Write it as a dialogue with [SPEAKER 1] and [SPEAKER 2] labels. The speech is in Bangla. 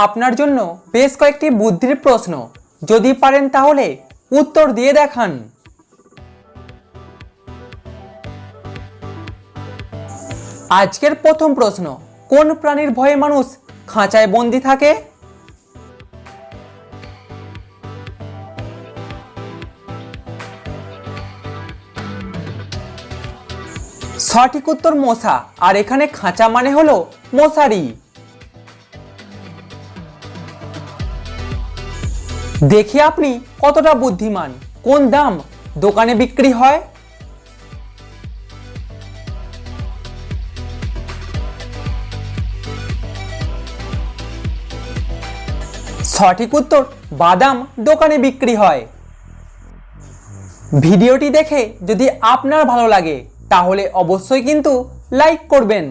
[SPEAKER 1] আপনার জন্য বেশ কয়েকটি বুদ্ধির প্রশ্ন, যদি পারেন তাহলে উত্তর দিয়ে দেখান। আজকের প্রথম প্রশ্ন, কোন প্রাণীর ভয়ে মানুষ খাঁচায় বন্দি থাকে? সঠিক উত্তর মশা, আর এখানে খাঁচা মানে হলো মশারি। দেখি আপনি কতটা বুদ্ধিমান। কোন দাম দোকানে বিক্রি হয়? সঠিক উত্তর বাদাম দোকানে বিক্রি হয়। ভিডিওটি দেখে যদি আপনার ভালো লাগে তাহলে অবশ্যই কিন্তু লাইক করবেন।